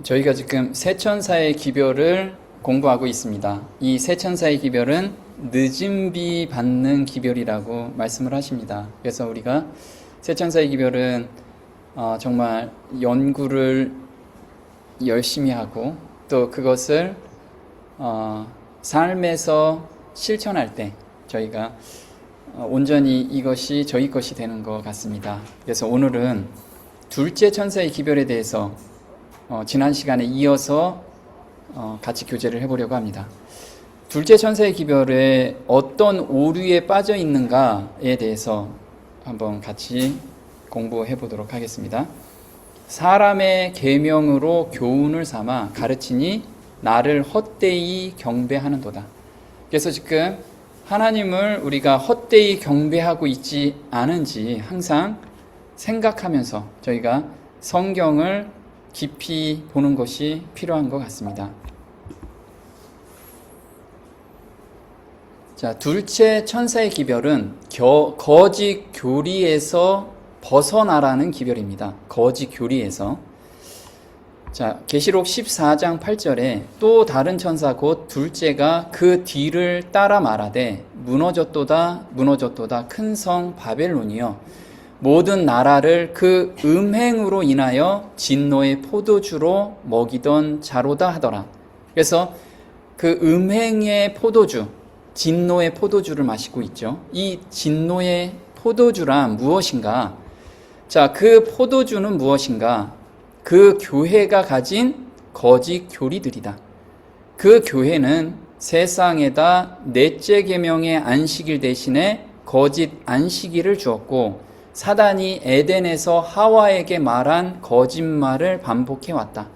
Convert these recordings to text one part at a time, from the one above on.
저희가 지금 세천사의 기별을 공부하고 있습니다. 이 세천사의 기별은 늦은 비 받는 기별이라고 말씀을 하십니다. 그래서 우리가 세천사의 기별은 정말 연구를 열심히 하고 또 그것을 삶에서 실천할 때 저희가 온전히 이것이 저희 것이 되는 것 같습니다. 그래서 오늘은 둘째 천사의 기별에 대해서 지난 시간에 이어서 같이 교제를 해보려고 합니다. 둘째 천사의 기별에 어떤 오류에 빠져 있는가에 대해서 한번 같이 공부해 보도록 하겠습니다. 사람의 계명으로 교훈을 삼아 가르치니 나를 헛되이 경배하는도다. 그래서 지금 하나님을 우리가 헛되이 경배하고 있지 않은지 항상 생각하면서 저희가 성경을 깊이 보는 것이 필요한 것 같습니다. 자, 둘째 천사의 기별은 거짓 교리에서 벗어나라는 기별입니다. 거짓 교리에서. 자, 계시록 14장 8절에 또 다른 천사 곧 둘째가 그 뒤를 따라 말하되 무너졌도다 무너졌도다 큰 성 바벨론이여 모든 나라를 그 음행으로 인하여 진노의 포도주로 먹이던 자로다 하더라. 그래서 그 음행의 포도주, 진노의 포도주를 마시고 있죠. 이 진노의 포도주란 무엇인가? 자, 그 포도주는 무엇인가? 그 교회가 가진 거짓 교리들이다. 그 교회는 세상에다 넷째 계명의 안식일 대신에 거짓 안식일을 주었고 사단이 에덴에서 하와에게 말한 거짓말을 반복해 왔다.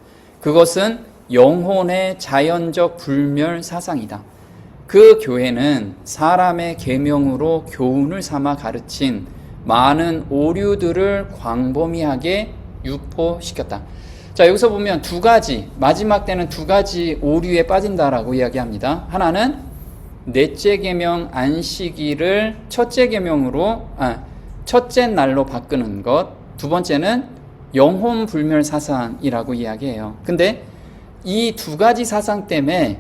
그것은 영혼의 자연적 불멸 사상이다. 그 교회는 사람의 계명으로 교훈을 삼아 가르친 많은 오류들을 광범위하게 유포시켰다. 자, 여기서 보면 두 가지, 마지막 때는 두 가지 오류에 빠진다라고 이야기합니다. 하나는 넷째 계명 안식일을 첫째 계명으로 첫째 날로 바꾸는 것. 두 번째는 영혼 불멸 사상이라고 이야기해요. 근데 이 두 가지 사상 때문에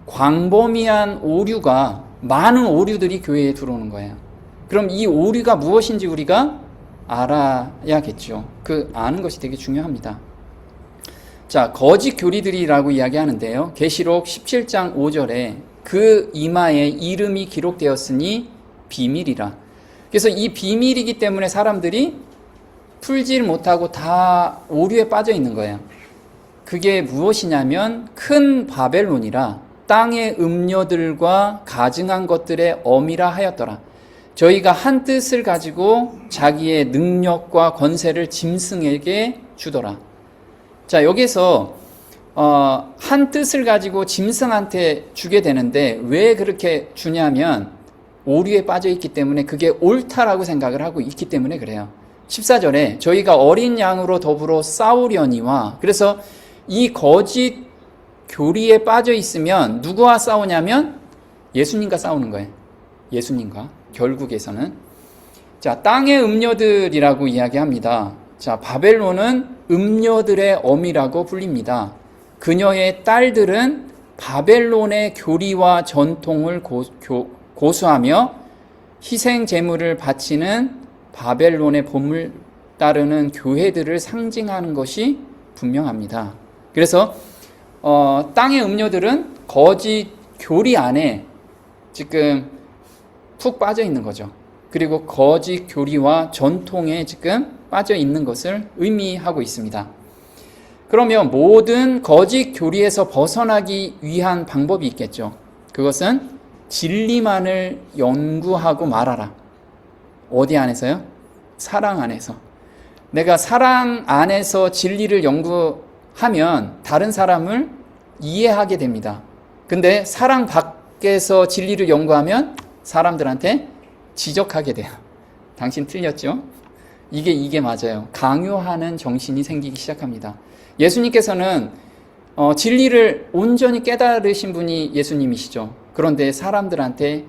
광범위한 오류가, 많은 오류들이 교회에 들어오는 거예요. 그럼 이 오류가 무엇인지 우리가 알아야겠죠. 그 아는 것이 되게 중요합니다. 자, 거짓 교리들이라고 이야기하는데요. 계시록 17장 5절에 그 이마에 이름이 기록되었으니 비밀이라. 그래서 이 비밀이기 때문에 사람들이 풀질 못하고 다 오류에 빠져 있는 거예요. 그게 무엇이냐면 큰 바벨론이라 땅의 음료들과 가증한 것들의 어미라 하였더라. 저희가 한 뜻을 가지고 자기의 능력과 권세를 짐승에게 주더라. 자, 여기서 한 뜻을 가지고 짐승한테 주게 되는데 왜 그렇게 주냐면 오류에 빠져 있기 때문에 그게 옳다라고 생각을 하고 있기 때문에 그래요. 14절에 저희가 어린 양으로 더불어 싸우려니와, 그래서 이 거짓 교리에 빠져 있으면 누구와 싸우냐면 예수님과 싸우는 거예요. 예수님과 결국에서는. 자, 땅의 음녀들이라고 이야기합니다. 자, 바벨론은 음녀들의 어미라고 불립니다. 그녀의 딸들은 바벨론의 교리와 전통을 고수하며 희생 제물을 바치는 바벨론의 본을 따르는 교회들을 상징하는 것이 분명합니다. 그래서 땅의 음료들은 거짓 교리 안에 지금 푹 빠져 있는 거죠. 그리고 거짓 교리와 전통에 지금 빠져 있는 것을 의미하고 있습니다. 그러면 모든 거짓 교리에서 벗어나기 위한 방법이 있겠죠. 그것은 진리만을 연구하고 말하라. 어디 안에서요? 사랑 안에서. 내가 사랑 안에서 진리를 연구하면 다른 사람을 이해하게 됩니다. 근데 사랑 밖에서 진리를 연구하면 사람들한테 지적하게 돼요. 당신 틀렸죠? 이게 맞아요. 강요하는 정신이 생기기 시작합니다. 예수님께서는 진리를 온전히 깨달으신 분이 예수님이시죠. 그런데 사람들한테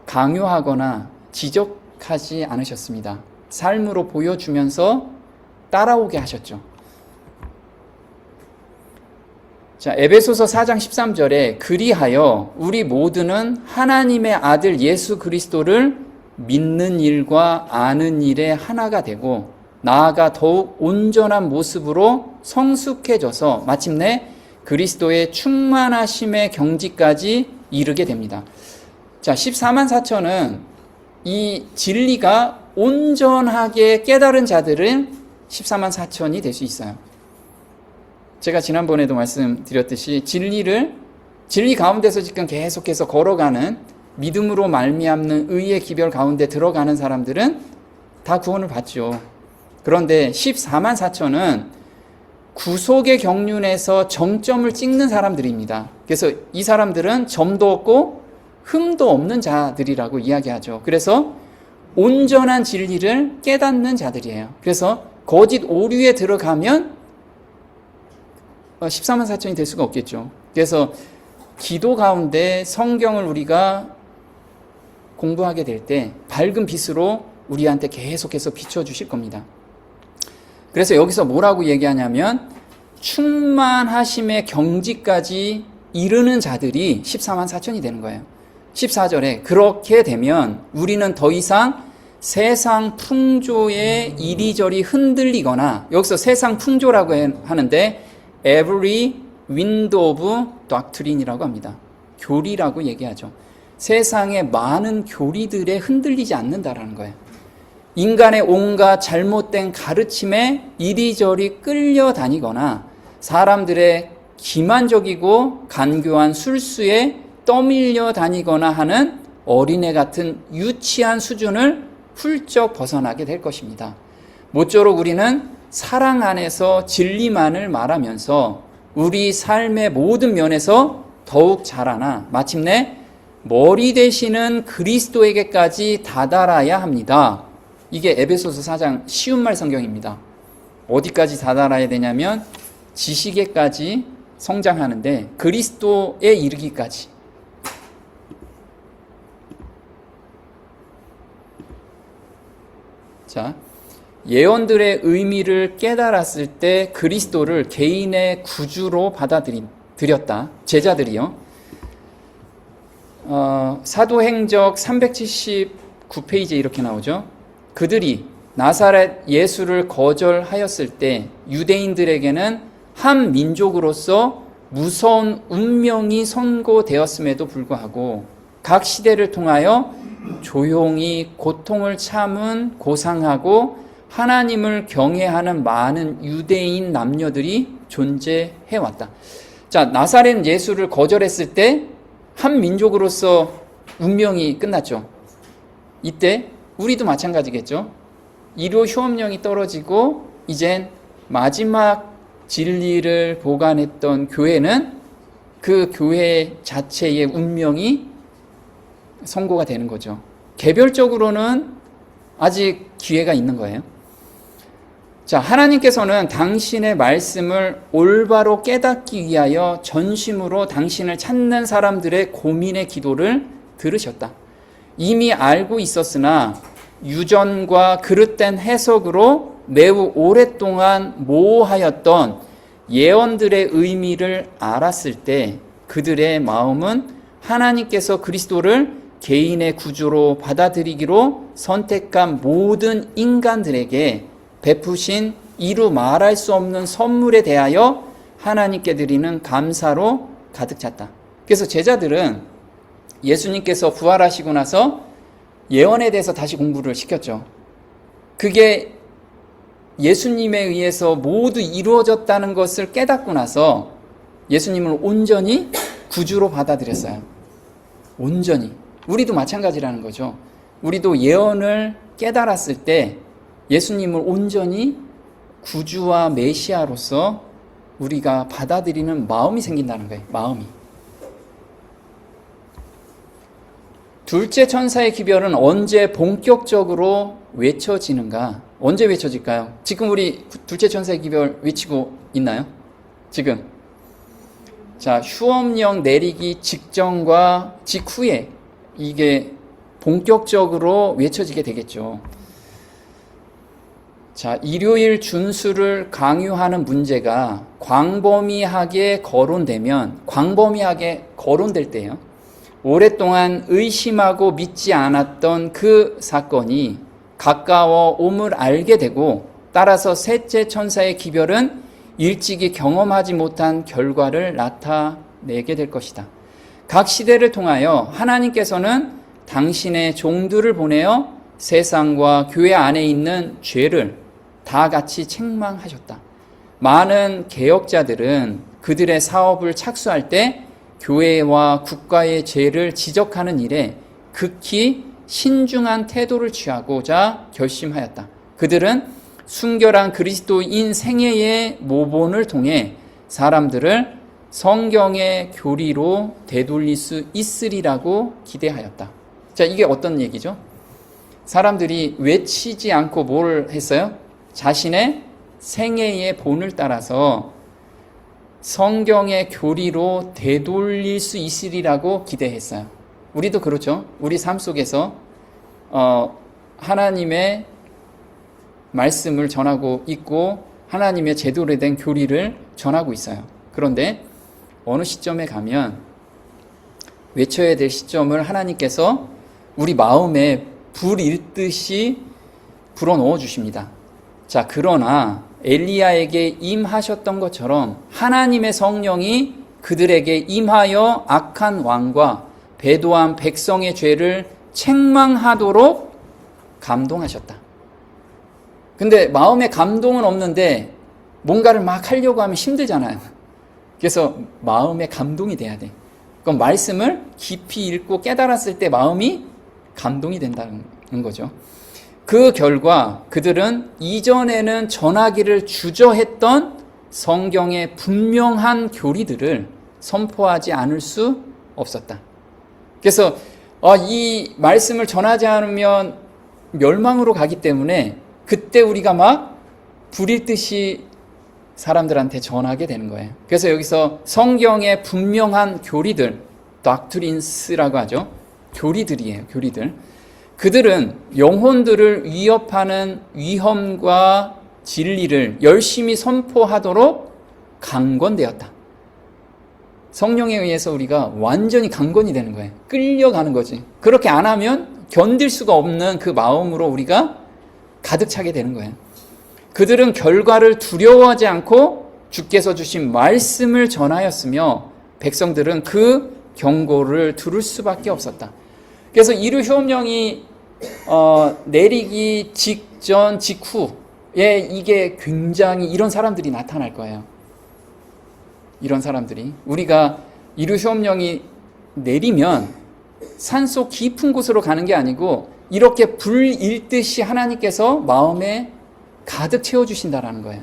강요하거나 지적하지 않으셨습니다. 삶으로 보여주면서 따라오게 하셨죠. 자, 에베소서 4장 13절에 그리하여 우리 모두는 하나님의 아들 예수 그리스도를 믿는 일과 아는 일에 하나가 되고 나아가 더욱 온전한 모습으로 성숙해져서 마침내 그리스도의 충만하심의 경지까지 이르게 됩니다. 자, 14만 4천은 이 진리가 온전하게 깨달은 자들은 14만 4천이 될 수 있어요. 제가 지난번에도 말씀드렸듯이 진리 가운데서 지금 계속해서 걸어가는 믿음으로 말미암는 의의 기별 가운데 들어가는 사람들은 다 구원을 받죠. 그런데 14만 4천은 구속의 경륜에서 정점을 찍는 사람들입니다. 그래서 이 사람들은 점도 없고 흠도 없는 자들이라고 이야기하죠. 그래서 온전한 진리를 깨닫는 자들이에요. 그래서 거짓 오류에 들어가면 14만 4천이 될 수가 없겠죠. 그래서 기도 가운데 성경을 우리가 공부하게 될 때 밝은 빛으로 우리한테 계속해서 비춰주실 겁니다. 그래서 여기서 뭐라고 얘기하냐면 충만하심의 경지까지 이르는 자들이 14만 4천이 되는 거예요. 14절에 그렇게 되면 우리는 더 이상 세상 풍조에 이리저리 흔들리거나, 여기서 세상 풍조라고 하는데 every wind of doctrine이라고 합니다. 교리라고 얘기하죠. 세상의 많은 교리들에 흔들리지 않는다라는 거예요. 인간의 온갖 잘못된 가르침에 이리저리 끌려다니거나 사람들의 기만적이고 간교한 술수에 떠밀려 다니거나 하는 어린애 같은 유치한 수준을 훌쩍 벗어나게 될 것입니다. 모쪼록 우리는 사랑 안에서 진리만을 말하면서 우리 삶의 모든 면에서 더욱 자라나 마침내 머리 되시는 그리스도에게까지 다다라야 합니다. 이게 에베소서 4장 쉬운 말 성경입니다. 어디까지 다다라야 되냐면 지식에까지 성장하는데 그리스도에 이르기까지. 자, 예언들의 의미를 깨달았을 때 그리스도를 개인의 구주로 받아들였다. 제자들이요. 사도행적 379페이지에 이렇게 나오죠. 그들이 나사렛 예수를 거절하였을 때 유대인들에게는 한 민족으로서 무서운 운명이 선고되었음에도 불구하고 각 시대를 통하여 조용히 고통을 참은 고상하고 하나님을 경외하는 많은 유대인 남녀들이 존재해왔다. 자, 나사렛 예수를 거절했을 때 한 민족으로서 운명이 끝났죠. 이때 우리도 마찬가지겠죠. 이로 효험령이 떨어지고 이젠 마지막 진리를 보관했던 교회는 그 교회 자체의 운명이 선고가 되는 거죠. 개별적으로는 아직 기회가 있는 거예요. 자, 하나님께서는 당신의 말씀을 올바로 깨닫기 위하여 전심으로 당신을 찾는 사람들의 고민의 기도를 들으셨다. 이미 알고 있었으나 유전과 그릇된 해석으로 매우 오랫동안 모호하였던 예언들의 의미를 알았을 때 그들의 마음은 하나님께서 그리스도를 개인의 구주로 받아들이기로 선택한 모든 인간들에게 베푸신 이루 말할 수 없는 선물에 대하여 하나님께 드리는 감사로 가득 찼다. 그래서 제자들은 예수님께서 부활하시고 나서 예언에 대해서 다시 공부를 시켰죠. 그게 예수님에 의해서 모두 이루어졌다는 것을 깨닫고 나서 예수님을 온전히 구주로 받아들였어요. 온전히. 우리도 마찬가지라는 거죠. 우리도 예언을 깨달았을 때 예수님을 온전히 구주와 메시아로서 우리가 받아들이는 마음이 생긴다는 거예요. 마음이. 둘째 천사의 기별은 언제 본격적으로 외쳐지는가? 언제 외쳐질까요? 지금 우리 둘째 천사의 기별 외치고 있나요? 지금. 자, 휴엄령 내리기 직전과 직후에 이게 본격적으로 외쳐지게 되겠죠. 자, 일요일 준수를 강요하는 문제가 광범위하게 거론될 때요. 오랫동안 의심하고 믿지 않았던 그 사건이 가까워 옴을 알게 되고, 따라서 셋째 천사의 기별은 일찍이 경험하지 못한 결과를 나타내게 될 것이다. 각 시대를 통하여 하나님께서는 당신의 종들을 보내어 세상과 교회 안에 있는 죄를 다 같이 책망하셨다. 많은 개혁자들은 그들의 사업을 착수할 때 교회와 국가의 죄를 지적하는 일에 극히 신중한 태도를 취하고자 결심하였다. 그들은 순결한 그리스도인 생애의 모본을 통해 사람들을 성경의 교리로 되돌릴 수 있으리라고 기대하였다. 자, 이게 어떤 얘기죠? 사람들이 외치지 않고 뭘 했어요? 자신의 생애의 본을 따라서 성경의 교리로 되돌릴 수 있으리라고 기대했어요. 우리도 그렇죠. 우리 삶 속에서 하나님의 말씀을 전하고 있고 하나님의 제대로 된 교리를 전하고 있어요. 그런데 어느 시점에 가면 외쳐야 될 시점을 하나님께서 우리 마음에 불 일듯이 불어넣어 주십니다. 자, 그러나 엘리야에게 임하셨던 것처럼 하나님의 성령이 그들에게 임하여 악한 왕과 배도한 백성의 죄를 책망하도록 감동하셨다. 근데 마음에 감동은 없는데 뭔가를 막 하려고 하면 힘들잖아요. 그래서 마음에 감동이 돼야 돼. 그럼 말씀을 깊이 읽고 깨달았을 때 마음이 감동이 된다는 거죠. 그 결과 그들은 이전에는 전하기를 주저했던 성경의 분명한 교리들을 선포하지 않을 수 없었다. 그래서 이 말씀을 전하지 않으면 멸망으로 가기 때문에 그때 우리가 막 불일 듯이 사람들한테 전하게 되는 거예요. 그래서 여기서 성경의 분명한 교리들, doctrines라고 하죠. 교리들이에요, 교리들. 그들은 영혼들을 위협하는 위험과 진리를 열심히 선포하도록 강권되었다. 성령에 의해서 우리가 완전히 강권이 되는 거예요. 끌려가는 거지. 그렇게 안 하면 견딜 수가 없는 그 마음으로 우리가 가득 차게 되는 거예요. 그들은 결과를 두려워하지 않고 주께서 주신 말씀을 전하였으며 백성들은 그 경고를 들을 수밖에 없었다. 그래서 이루 효험령이 내리기 직전 직후에 이게 굉장히 이런 사람들이 나타날 거예요. 이런 사람들이 우리가 이루 효험령이 내리면 산속 깊은 곳으로 가는 게 아니고 이렇게 불 일듯이 하나님께서 마음에 가득 채워주신다라는 거예요.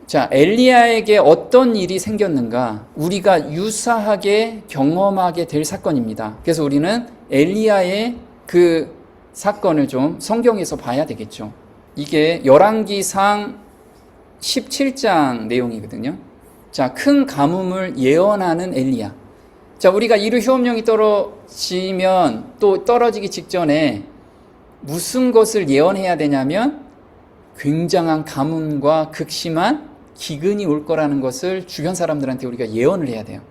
자, 엘리야에게 어떤 일이 생겼는가? 우리가 유사하게 경험하게 될 사건입니다. 그래서 우리는 엘리야의 그 사건을 좀 성경에서 봐야 되겠죠. 이게 열왕기상 17장 내용이거든요. 자, 큰 가뭄을 예언하는 엘리야. 자, 우리가 이루 효험령이 떨어지면 또 떨어지기 직전에 무슨 것을 예언해야 되냐면 굉장한 가뭄과 극심한 기근이 올 거라는 것을 주변 사람들한테 우리가 예언을 해야 돼요.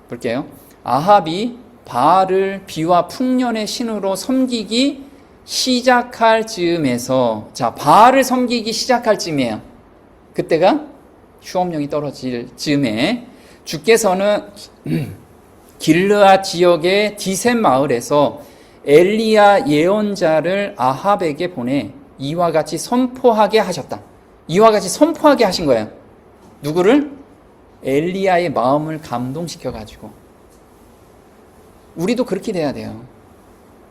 볼게요. 아합이 바알을 비와 풍년의 신으로 섬기기 시작할 즈음에서, 자, 바알을 섬기기 시작할 즈음이에요. 그때가 효험령이 떨어질 즈음에 주께서는 길르앗 지역의 디셈 마을에서 엘리야 예언자를 아합에게 보내 이와 같이 선포하게 하셨다. 이와 같이 선포하게 하신 거예요. 누구를? 엘리야의 마음을 감동시켜가지고. 우리도 그렇게 돼야 돼요.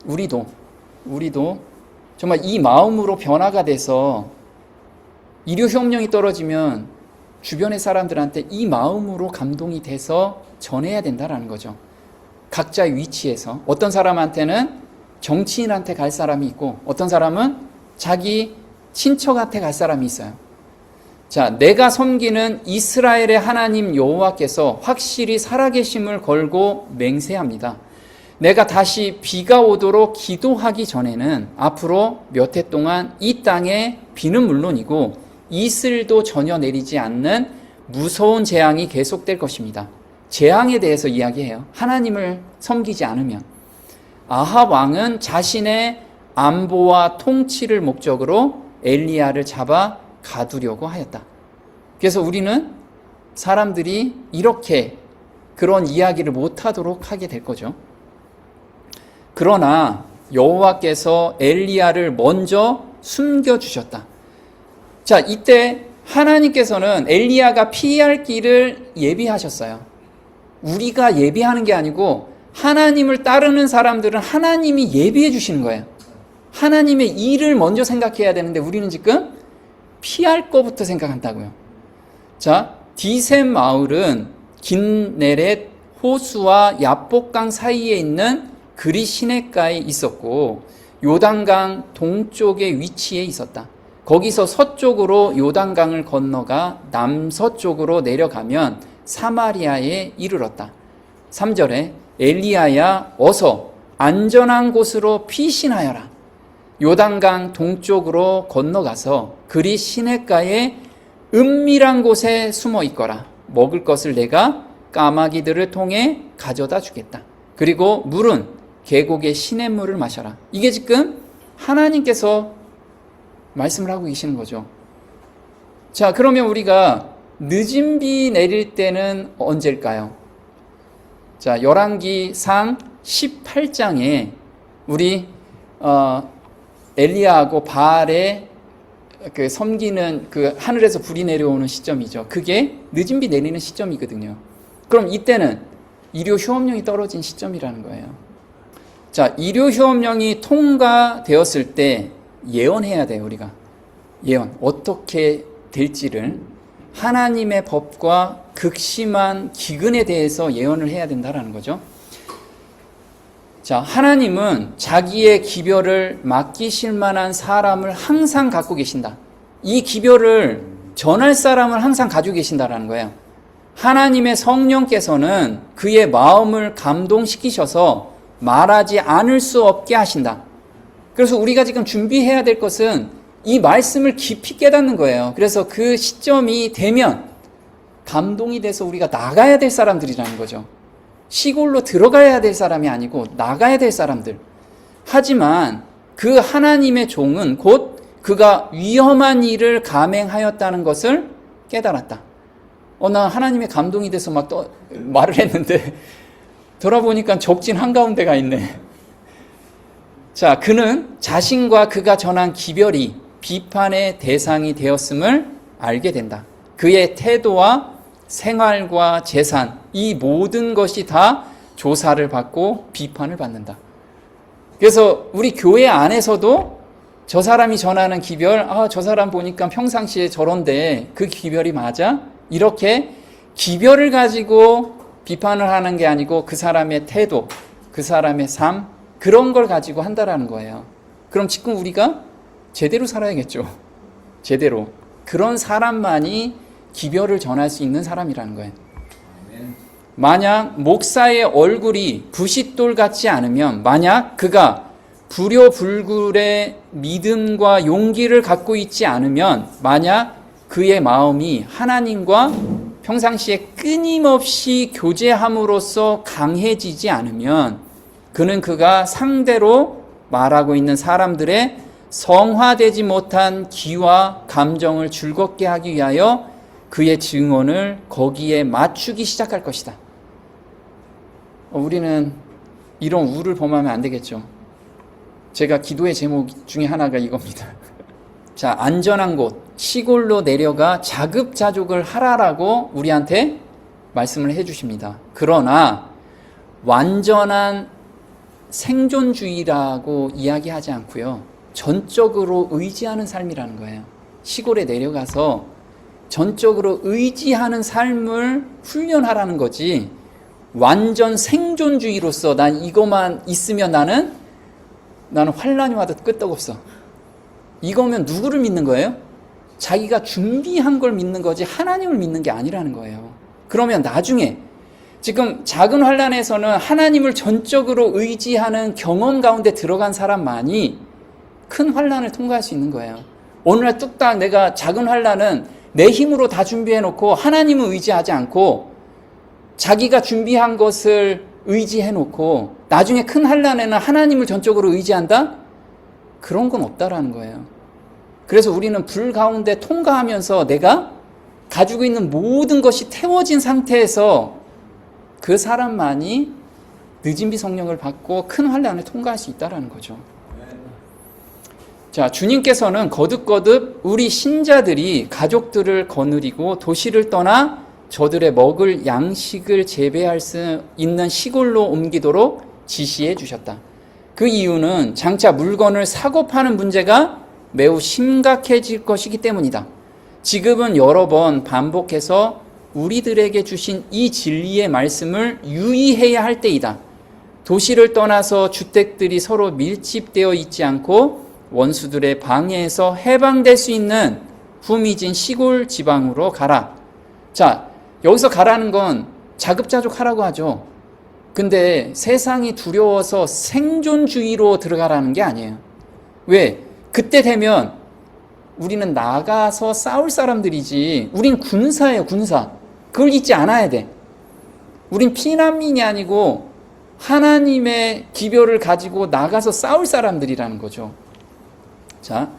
우리도 정말 이 마음으로 변화가 돼서 이루 효험령이 떨어지면 주변의 사람들한테 이 마음으로 감동이 돼서 전해야 된다라는 거죠. 각자의 위치에서. 어떤 사람한테는 정치인한테 갈 사람이 있고 어떤 사람은 자기 친척한테 갈 사람이 있어요. 자, 내가 섬기는 이스라엘의 하나님 여호와께서 확실히 살아계심을 걸고 맹세합니다. 내가 다시 비가 오도록 기도하기 전에는 앞으로 몇 해 동안 이 땅에 비는 물론이고 이슬도 전혀 내리지 않는 무서운 재앙이 계속될 것입니다. 재앙에 대해서 이야기해요. 하나님을 섬기지 않으면. 아합 왕은 자신의 안보와 통치를 목적으로 엘리야를 잡아 가두려고 하였다. 그래서 우리는 사람들이 이렇게 그런 이야기를 못하도록 하게 될 거죠. 그러나 여호와께서 엘리야를 먼저 숨겨주셨다. 자, 이때 하나님께서는 엘리야가 피할 길을 예비하셨어요. 우리가 예비하는 게 아니고 하나님을 따르는 사람들은 하나님이 예비해 주시는 거예요. 하나님의 일을 먼저 생각해야 되는데 우리는 지금 피할 거부터 생각한다고요. 자, 디셈 마을은 긴네렛 호수와 야복강 사이에 있는 그리 시냇가에 있었고 요단강 동쪽에 위치해 있었다. 거기서 서쪽으로 요단강을 건너가 남서쪽으로 내려가면 사마리아에 이르렀다. 3절에 엘리야야 어서 안전한 곳으로 피신하여라. 요단강 동쪽으로 건너가서 그리 시냇가에 은밀한 곳에 숨어 있거라. 먹을 것을 내가 까마귀들을 통해 가져다 주겠다. 그리고 물은 계곡의 시냇물을 마셔라. 이게 지금 하나님께서 말씀을 하고 계시는 거죠. 자, 그러면 우리가 늦은 비 내릴 때는 언제일까요? 자, 열왕기상 18장에 우리 엘리야하고 바알의 그 섬기는 그 하늘에서 불이 내려오는 시점이죠. 그게 늦은 비 내리는 시점이거든요. 그럼 이때는 일요 휴업령이 떨어진 시점이라는 거예요. 자, 일요 휴업령이 통과되었을 때 예언해야 돼요, 우리가. 예언. 어떻게 될지를 하나님의 법과 극심한 기근에 대해서 예언을 해야 된다라는 거죠. 자, 하나님은 자기의 기별을 맡기실 만한 사람을 항상 갖고 계신다. 이 기별을 전할 사람을 항상 가지고 계신다라는 거예요. 하나님의 성령께서는 그의 마음을 감동시키셔서 말하지 않을 수 없게 하신다. 그래서 우리가 지금 준비해야 될 것은 이 말씀을 깊이 깨닫는 거예요. 그래서 그 시점이 되면 감동이 돼서 우리가 나가야 될 사람들이라는 거죠. 시골로 들어가야 될 사람이 아니고 나가야 될 사람들. 하지만 그 하나님의 종은 곧 그가 위험한 일을 감행하였다는 것을 깨달았다. 나 하나님의 감동이 돼서 막 말을 했는데 돌아보니까 적진 한가운데가 있네. 자, 그는 자신과 그가 전한 기별이 비판의 대상이 되었음을 알게 된다. 그의 태도와 생활과 재산, 이 모든 것이 다 조사를 받고 비판을 받는다. 그래서 우리 교회 안에서도 저 사람이 전하는 기별, 저 사람 보니까 평상시에 저런데 그 기별이 맞아? 이렇게 기별을 가지고 비판을 하는 게 아니고 그 사람의 태도, 그 사람의 삶, 그런 걸 가지고 한다라는 거예요. 그럼 지금 우리가 제대로 살아야겠죠. 제대로. 그런 사람만이 기별을 전할 수 있는 사람이라는 거예요. 만약 목사의 얼굴이 부싯돌 같지 않으면, 만약 그가 불효불굴의 믿음과 용기를 갖고 있지 않으면, 만약 그의 마음이 하나님과 평상시에 끊임없이 교제함으로써 강해지지 않으면 그는 그가 상대로 말하고 있는 사람들의 성화되지 못한 기와 감정을 즐겁게 하기 위하여 그의 증언을 거기에 맞추기 시작할 것이다. 우리는 이런 우를 범하면 안 되겠죠. 제가 기도의 제목 중에 하나가 이겁니다. 자, 안전한 곳, 시골로 내려가 자급자족을 하라라고 우리한테 말씀을 해주십니다. 그러나 완전한 생존주의라고 이야기하지 않고요. 전적으로 의지하는 삶이라는 거예요. 시골에 내려가서 전적으로 의지하는 삶을 훈련하라는 거지, 완전 생존주의로서 난 이것만 있으면 나는 환란이 와도 끄떡없어. 이거면 누구를 믿는 거예요? 자기가 준비한 걸 믿는 거지 하나님을 믿는 게 아니라는 거예요. 그러면 나중에 지금 작은 환난에서는 하나님을 전적으로 의지하는 경험 가운데 들어간 사람만이 큰 환난을 통과할 수 있는 거예요. 어느 날 뚝딱 내가 작은 환난은 내 힘으로 다 준비해놓고 하나님을 의지하지 않고 자기가 준비한 것을 의지해놓고 나중에 큰 환난에는 하나님을 전적으로 의지한다? 그런 건 없다라는 거예요. 그래서 우리는 불 가운데 통과하면서 내가 가지고 있는 모든 것이 태워진 상태에서 그 사람만이 늦은 비 성령을 받고 큰 환난을 통과할 수 있다는 거죠. 자, 주님께서는 거듭거듭 우리 신자들이 가족들을 거느리고 도시를 떠나 저들의 먹을 양식을 재배할 수 있는 시골로 옮기도록 지시해 주셨다. 그 이유는 장차 물건을 사고 파는 문제가 매우 심각해질 것이기 때문이다. 지금은 여러 번 반복해서 우리들에게 주신 이 진리의 말씀을 유의해야 할 때이다. 도시를 떠나서 주택들이 서로 밀집되어 있지 않고 원수들의 방해에서 해방될 수 있는 후미진 시골 지방으로 가라. 자, 여기서 가라는 건 자급자족하라고 하죠. 근데 세상이 두려워서 생존주의로 들어가라는 게 아니에요. 왜? 그때 되면 우리는 나가서 싸울 사람들이지, 우린 군사예요, 군사. 그걸 잊지 않아야 돼. 우린 피난민이 아니고 하나님의 기별을 가지고 나가서 싸울 사람들이라는 거죠. 자,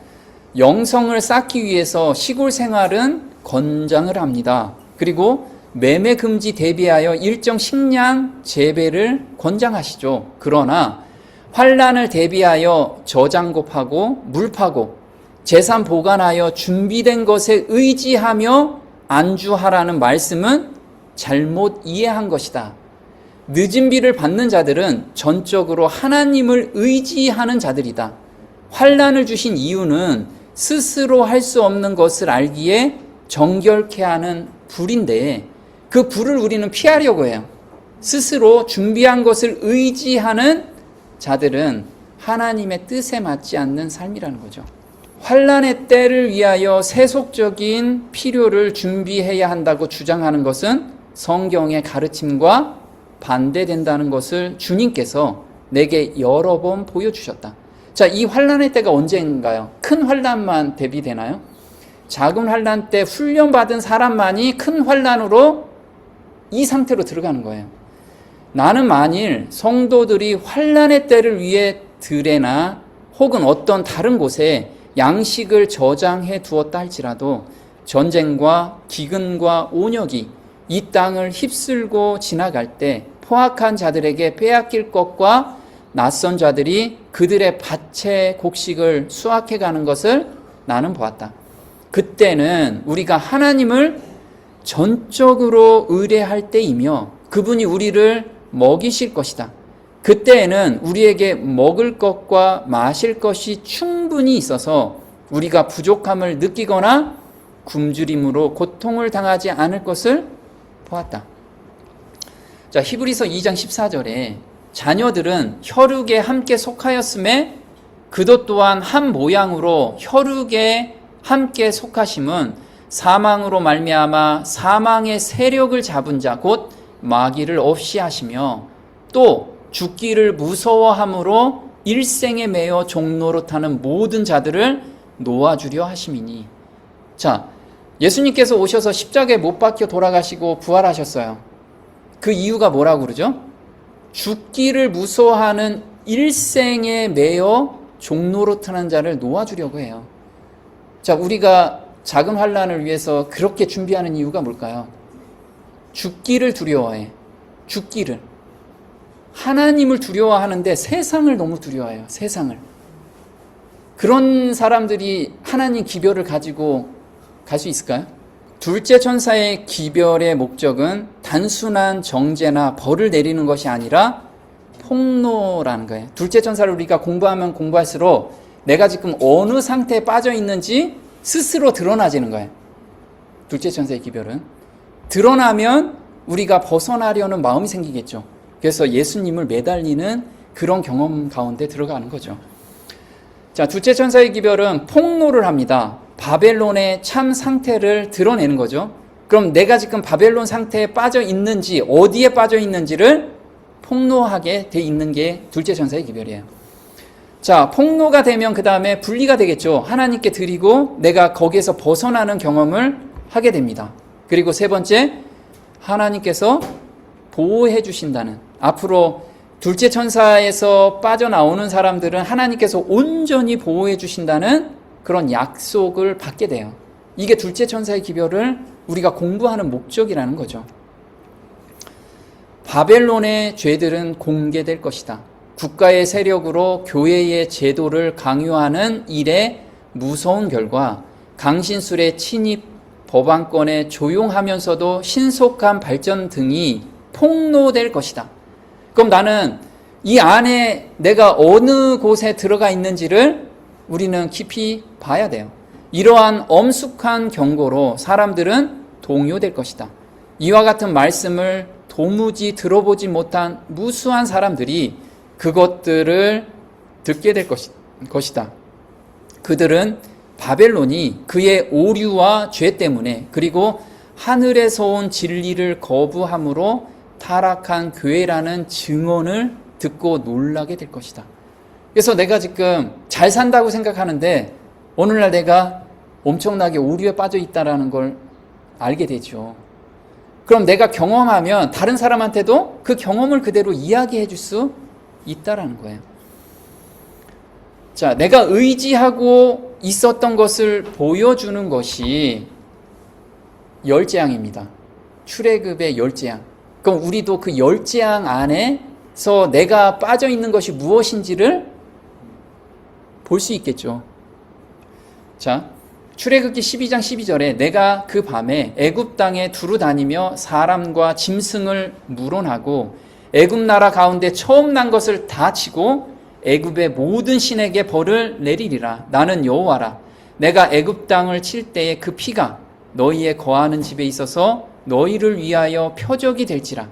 영성을 쌓기 위해서 시골 생활은 권장을 합니다. 그리고 매매 금지 대비하여 일정 식량 재배를 권장하시죠. 그러나 환난을 대비하여 저장고 파고 물 파고 재산 보관하여 준비된 것에 의지하며 안주하라는 말씀은 잘못 이해한 것이다. 늦은 비를 받는 자들은 전적으로 하나님을 의지하는 자들이다. 환난을 주신 이유는 스스로 할 수 없는 것을 알기에 정결케 하는 불인데 그 불을 우리는 피하려고 해요. 스스로 준비한 것을 의지하는 자들은 하나님의 뜻에 맞지 않는 삶이라는 거죠. 환난의 때를 위하여 세속적인 필요를 준비해야 한다고 주장하는 것은 성경의 가르침과 반대된다는 것을 주님께서 내게 여러 번 보여주셨다. 자, 이 환난의 때가 언제인가요? 큰 환난만 대비되나요? 작은 환난 때 훈련받은 사람만이 큰 환난으로 이 상태로 들어가는 거예요. 나는 만일 성도들이 환난의 때를 위해 들에나 혹은 어떤 다른 곳에 양식을 저장해 두었다 할지라도 전쟁과 기근과 온역이 이 땅을 휩쓸고 지나갈 때 포악한 자들에게 빼앗길 것과 낯선 자들이 그들의 밭의 곡식을 수확해 가는 것을 나는 보았다. 그때는 우리가 하나님을 전적으로 의뢰할 때이며 그분이 우리를 먹이실 것이다. 그때에는 우리에게 먹을 것과 마실 것이 충분히 있어서 우리가 부족함을 느끼거나 굶주림으로 고통을 당하지 않을 것을 보았다. 자, 히브리서 2장 14절에 자녀들은 혈육에 함께 속하였음에 그도 또한 한 모양으로 혈육에 함께 속하심은 사망으로 말미암아 사망의 세력을 잡은 자 곧 마귀를 없이 하시며 또 죽기를 무서워함으로 일생에 매여 종로로 타는 모든 자들을 놓아주려 하심이니. 자, 예수님께서 오셔서 십자가에 못 박혀 돌아가시고 부활하셨어요. 그 이유가 뭐라고 그러죠? 죽기를 무서워하는 일생에 매여 종로로 타는 자를 놓아주려고 해요. 자, 우리가 작은 환난을 위해서 그렇게 준비하는 이유가 뭘까요? 죽기를 두려워해. 죽기를. 하나님을 두려워하는데 세상을 너무 두려워해요. 세상을. 그런 사람들이 하나님 기별을 가지고 갈 수 있을까요? 둘째 천사의 기별의 목적은 단순한 정죄나 벌을 내리는 것이 아니라 폭로라는 거예요. 둘째 천사를 우리가 공부하면 공부할수록 내가 지금 어느 상태에 빠져 있는지 스스로 드러나지는 거예요. 둘째 천사의 기별은. 드러나면 우리가 벗어나려는 마음이 생기겠죠. 그래서 예수님을 매달리는 그런 경험 가운데 들어가는 거죠. 자, 둘째 천사의 기별은 폭로를 합니다. 바벨론의 참 상태를 드러내는 거죠. 그럼 내가 지금 바벨론 상태에 빠져 있는지, 어디에 빠져 있는지를 폭로하게 돼 있는 게 둘째 천사의 기별이에요. 자, 폭로가 되면 그 다음에 분리가 되겠죠. 하나님께 드리고 내가 거기에서 벗어나는 경험을 하게 됩니다. 그리고 세 번째, 하나님께서 보호해 주신다는, 앞으로 둘째 천사에서 빠져나오는 사람들은 하나님께서 온전히 보호해 주신다는 그런 약속을 받게 돼요. 이게 둘째 천사의 기별을 우리가 공부하는 목적이라는 거죠. 바벨론의 죄들은 공개될 것이다. 국가의 세력으로 교회의 제도를 강요하는 일의 무서운 결과, 강신술의 침입, 법안권의 조용하면서도 신속한 발전 등이 폭로될 것이다. 그럼 나는 이 안에 내가 어느 곳에 들어가 있는지를 우리는 깊이 봐야 돼요. 이러한 엄숙한 경고로 사람들은 동요될 것이다. 이와 같은 말씀을 도무지 들어보지 못한 무수한 사람들이 그것들을 듣게 될 것이다. 그들은 바벨론이 그의 오류와 죄 때문에, 그리고 하늘에서 온 진리를 거부함으로 타락한 교회라는 증언을 듣고 놀라게 될 것이다. 그래서 내가 지금 잘 산다고 생각하는데 오늘날 내가 엄청나게 오류에 빠져 있다는 걸 알게 되죠. 그럼 내가 경험하면 다른 사람한테도 그 경험을 그대로 이야기해 줄 수 있다라는 거예요. 자, 내가 의지하고 있었던 것을 보여주는 것이 열재앙입니다. 출애굽의 열재앙. 그럼 우리도 그 열재앙 안에서 내가 빠져 있는 것이 무엇인지를 볼 수 있겠죠. 자, 출애굽기 12장 12절에 내가 그 밤에 애굽 땅에 두루 다니며 사람과 짐승을 물어나고 애굽 나라 가운데 처음 난 것을 다 치고 애굽의 모든 신에게 벌을 내리리라. 나는 여호와라. 내가 애굽 땅을 칠 때에 그 피가 너희의 거하는 집에 있어서 너희를 위하여 표적이 될지라.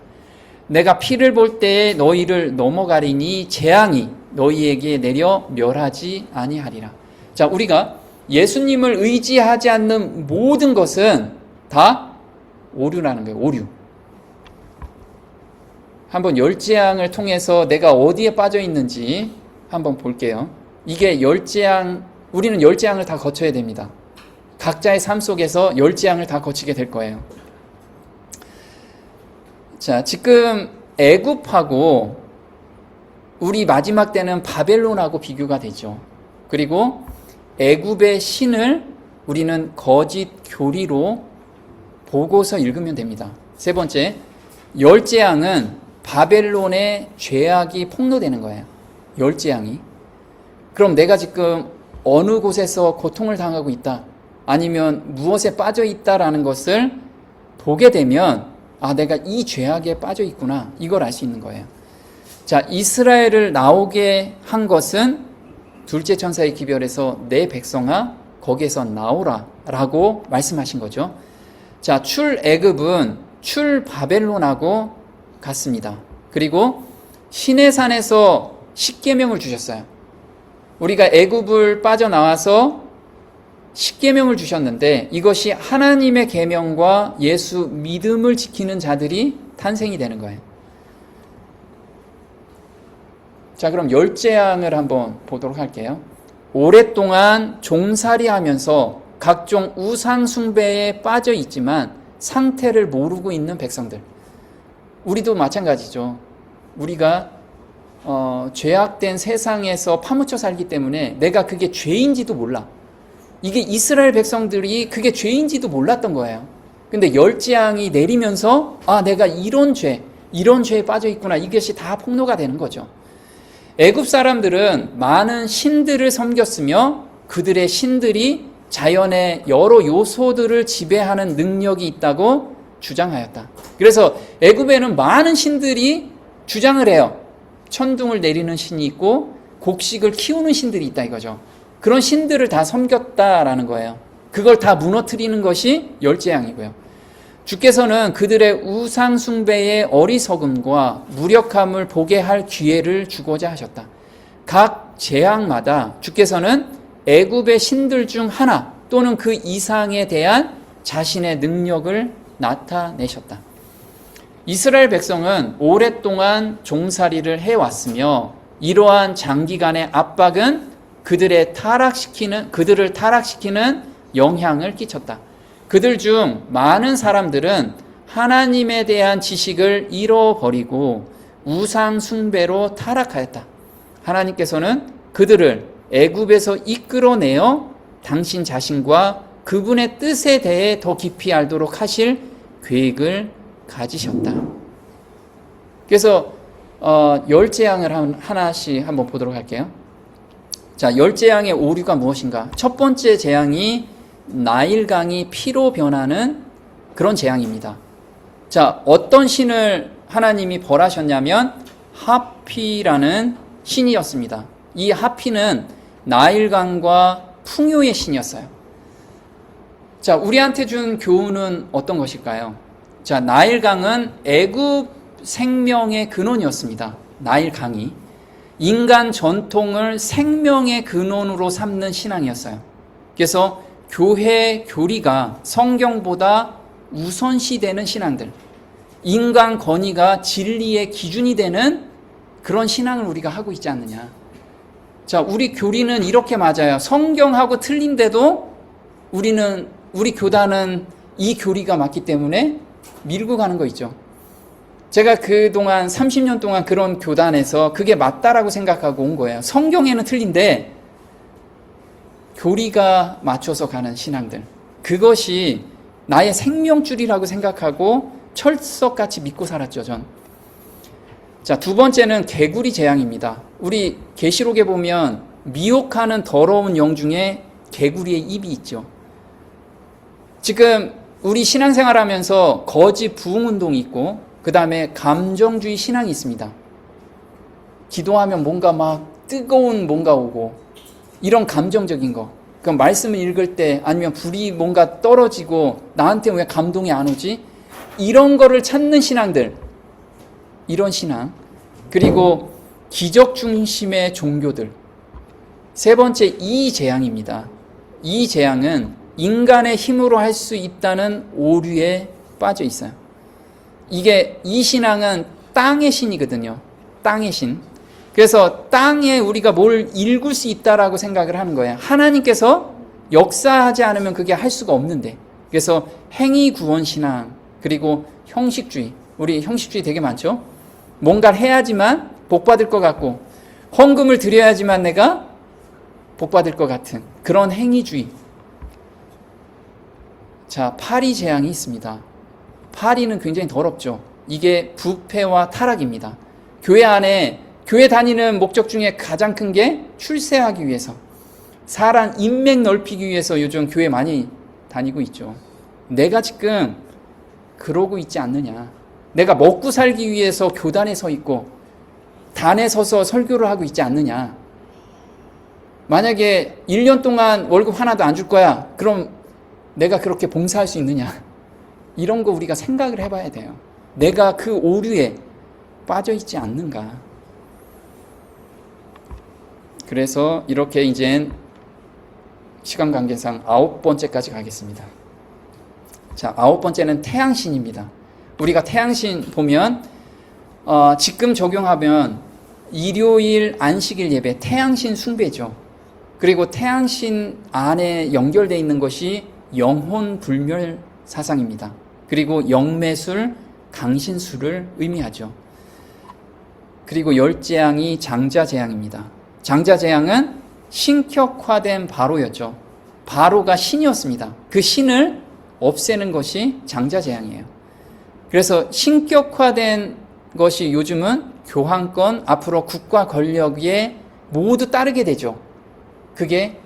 내가 피를 볼 때에 너희를 넘어가리니 재앙이 너희에게 내려 멸하지 아니하리라. 자, 우리가 예수님을 의지하지 않는 모든 것은 다 오류라는 거예요. 오류. 한번 열재앙을 통해서 내가 어디에 빠져 있는지 한번 볼게요. 이게 열재앙, 우리는 열재앙을 다 거쳐야 됩니다. 각자의 삶 속에서 열재앙을 다 거치게 될 거예요. 자, 지금 애굽하고 우리 마지막 때는 바벨론하고 비교가 되죠. 그리고 애굽의 신을 우리는 거짓 교리로 보고서 읽으면 됩니다. 세 번째, 열재앙은 바벨론의 죄악이 폭로되는 거예요. 열재앙이. 그럼 내가 지금 어느 곳에서 고통을 당하고 있다, 아니면 무엇에 빠져 있다라는 것을 보게 되면 아, 내가 이 죄악에 빠져 있구나, 이걸 알 수 있는 거예요. 자, 이스라엘을 나오게 한 것은 둘째 천사의 기별에서 내 백성아 거기에서 나오라 라고 말씀하신 거죠. 자, 출애굽은 출바벨론하고 같습니다. 그리고 시내산에서 십계명을 주셨어요. 우리가 애굽을 빠져나와서 십계명을 주셨는데 이것이 하나님의 계명과 예수 믿음을 지키는 자들이 탄생이 되는 거예요. 자, 그럼 열재앙을 한번 보도록 할게요. 오랫동안 종살이 하면서 각종 우상 숭배에 빠져 있지만 상태를 모르고 있는 백성들. 우리도 마찬가지죠. 우리가 죄악된 세상에서 파묻혀 살기 때문에 내가 그게 죄인지도 몰라. 이게 이스라엘 백성들이 그게 죄인지도 몰랐던 거예요. 근데 열재앙이 내리면서 아, 내가 이런 죄에 빠져 있구나, 이것이 다 폭로가 되는 거죠. 애굽 사람들은 많은 신들을 섬겼으며 그들의 신들이 자연의 여러 요소들을 지배하는 능력이 있다고 주장하였다. 그래서 애굽에는 많은 신들이 주장을 해요. 천둥을 내리는 신이 있고 곡식을 키우는 신들이 있다 이거죠. 그런 신들을 다 섬겼다라는 거예요. 그걸 다 무너뜨리는 것이 열재앙이고요. 주께서는 그들의 우상 숭배의 어리석음과 무력함을 보게 할 기회를 주고자 하셨다. 각 재앙마다 주께서는 애굽의 신들 중 하나 또는 그 이상에 대한 자신의 능력을 나타내셨다. 이스라엘 백성은 오랫동안 종살이를 해왔으며 이러한 장기간의 압박은 그들을 타락시키는 영향을 끼쳤다. 그들 중 많은 사람들은 하나님에 대한 지식을 잃어버리고 우상 숭배로 타락하였다. 하나님께서는 그들을 애굽에서 이끌어내어 당신 자신과 그분의 뜻에 대해 더 깊이 알도록 하실 계획을 가지셨다. 그래서 열 재앙을 하나씩 한번 보도록 할게요. 자, 열 재앙의 오류가 무엇인가? 첫 번째 재앙이 나일강이 피로 변하는 그런 재앙입니다. 자, 어떤 신을 하나님이 벌하셨냐면 하피라는 신이었습니다. 이 하피는 나일강과 풍요의 신이었어요. 자, 우리한테 준 교훈은 어떤 것일까요? 자, 나일강은 애굽 생명의 근원이었습니다. 나일강이 인간 전통을 생명의 근원으로 삼는 신앙이었어요. 그래서 교회 교리가 성경보다 우선시되는 신앙들, 인간 권위가 진리의 기준이 되는 그런 신앙을 우리가 하고 있지 않느냐. 자, 우리 교리는 이렇게 맞아요. 성경하고 틀린데도 우리 교단은 이 교리가 맞기 때문에 밀고 가는 거 있죠. 제가 그동안 30년 동안 그런 교단에서 그게 맞다라고 생각하고 온 거예요. 성경에는 틀린데 교리가 맞춰서 가는 신앙들, 그것이 나의 생명줄이라고 생각하고 철석같이 믿고 살았죠, 전. 자, 두 번째는 개구리 재앙입니다. 우리 계시록에 보면 미혹하는 더러운 영 중에 개구리의 입이 있죠. 지금 우리 신앙생활하면서 거짓 부흥운동이 있고 그 다음에 감정주의 신앙이 있습니다. 기도하면 뭔가 막 뜨거운 뭔가 오고 이런 감정적인 거. 그럼 말씀을 읽을 때 아니면 불이 뭔가 떨어지고 나한테 왜 감동이 안 오지? 이런 거를 찾는 신앙들. 이런 신앙. 그리고 기적 중심의 종교들. 세 번째, 이 재앙입니다. 이 재앙은 인간의 힘으로 할 수 있다는 오류에 빠져 있어요. 이 신앙은 땅의 신이거든요. 땅의 신. 그래서 땅에 우리가 뭘 읽을 수 있다라고 생각을 하는 거예요. 하나님께서 역사하지 않으면 그게 할 수가 없는데. 그래서 행위 구원 신앙, 그리고 형식주의. 우리 형식주의 되게 많죠? 뭔가를 해야지만 복받을 것 같고, 헌금을 드려야지만 내가 복받을 것 같은 그런 행위주의. 자, 파리 재앙이 있습니다. 파리는 굉장히 더럽죠. 이게 부패와 타락입니다. 교회 다니는 목적 중에 가장 큰 게 출세하기 위해서, 사람 인맥 넓히기 위해서 요즘 교회 많이 다니고 있죠. 내가 지금 그러고 있지 않느냐. 내가 먹고 살기 위해서 교단에 서 있고 단에 서서 설교를 하고 있지 않느냐. 만약에 1년 동안 월급 하나도 안 줄 거야. 그럼 내가 그렇게 봉사할 수 있느냐. 이런 거 우리가 생각을 해봐야 돼요. 내가 그 오류에 빠져 있지 않는가. 그래서 이렇게 이젠 시간 관계상 9번째까지 가겠습니다. 자, 9번째는 태양신입니다. 우리가 태양신 보면 지금 적용하면 일요일 안식일 예배 태양신 숭배죠. 그리고 태양신 안에 연결되어 있는 것이 영혼 불멸 사상입니다. 그리고 영매술, 강신술을 의미하죠. 그리고 열재앙이 장자재앙입니다. 장자재앙은 신격화된 바로였죠. 바로가 신이었습니다. 그 신을 없애는 것이 장자재앙이에요. 그래서 신격화된 것이 요즘은 교황권, 앞으로 국가 권력에 모두 따르게 되죠. 그게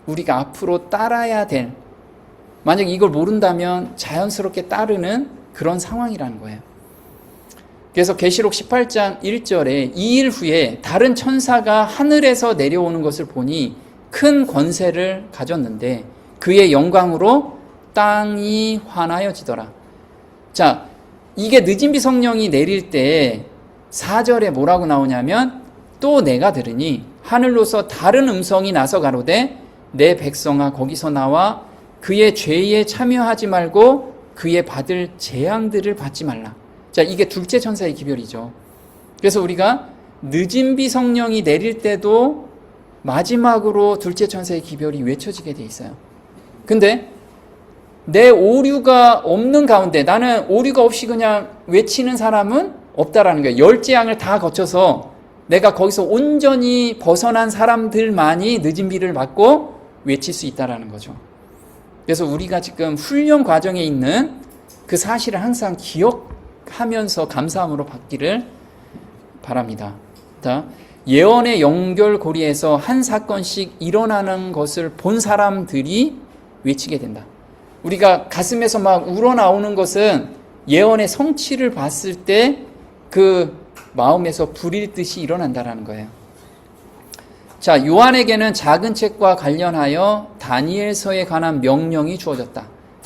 우리가 앞으로 따라야 될, 만약 이걸 모른다면 자연스럽게 따르는 그런 상황이라는 거예요. 그래서 계시록 18장 1절에 2일 후에 다른 천사가 하늘에서 내려오는 것을 보니 큰 권세를 가졌는데 그의 영광으로 땅이 환하여지더라. 자, 이게 늦은비 성령이 내릴 때 4절에 뭐라고 나오냐면 또 내가 들으니 하늘로서 다른 음성이 나서 가로되 내 백성아 거기서 나와 그의 죄에 참여하지 말고 그의 받을 재앙들을 받지 말라. 자, 이게 둘째 천사의 기별이죠. 그래서 우리가 늦은 비 성령이 내릴 때도 마지막으로 둘째 천사의 기별이 외쳐지게 돼 있어요. 근데 내 오류가 없는 가운데, 나는 오류가 없이 그냥 외치는 사람은 없다라는 거예요. 열 재앙을 다 거쳐서 내가 거기서 온전히 벗어난 사람들만이 늦은 비를 맞고 외칠 수 있다라는 거죠. 그래서 우리가 지금 훈련 과정에 있는 그 사실을 항상 기억하면서 감사함으로 받기를 바랍니다. 자, 예언의 연결고리에서 한 사건씩 일어나는 것을 본 사람들이 외치게 된다. 우리가 가슴에서 막 우러나오는 것은 예언의 성취를 봤을 때 그 마음에서 불일 듯이 일어난다라는 거예요. 자, 요한에게는 작은 책과 관련하여 다니엘서에 관한 명령이 주어졌다.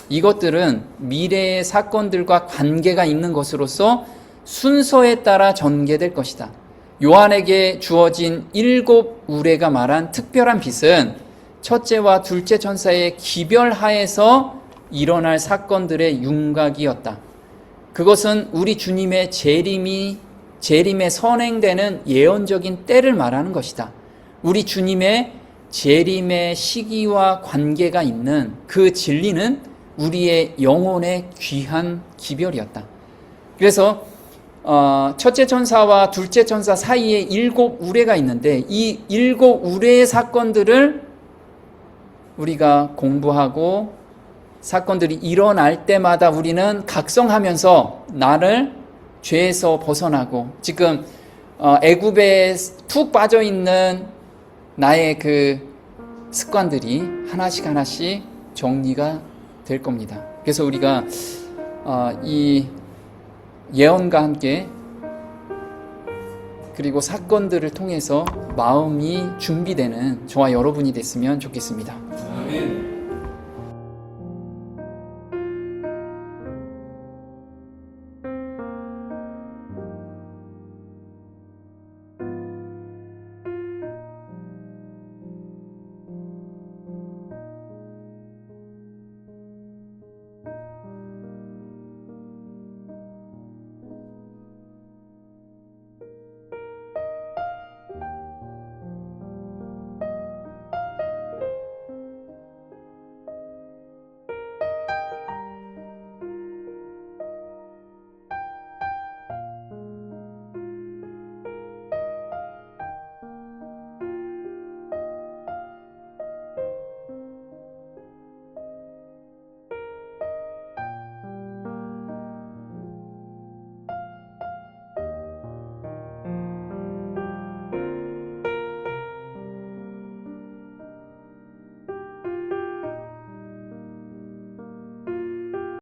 이것들은 미래의 사건들과 관계가 있는 것으로서 순서에 따라 전개될 것이다. 요한에게 주어진 7 우레가 말한 특별한 빛은 첫째와 둘째 천사의 기별하에서 일어날 사건들의 윤곽이었다. 그것은 우리 주님의 재림에 선행되는 예언적인 때를 말하는 것이다. 우리 주님의 재림의 시기와 관계가 있는 그 진리는 우리의 영혼의 귀한 기별이었다. 그래서 첫째 천사와 둘째 천사 사이에 7 우레가 있는데 이 7 우레의 사건들을 우리가 공부하고 사건들이 일어날 때마다 우리는 각성하면서 나를 죄에서 벗어나고 지금 애굽에 툭 빠져있는 나의 그 습관들이 하나씩 정리가 될 겁니다. 그래서 우리가 이 예언과 함께 그리고 사건들을 통해서 마음이 준비되는 저와 여러분이 됐으면 좋겠습니다.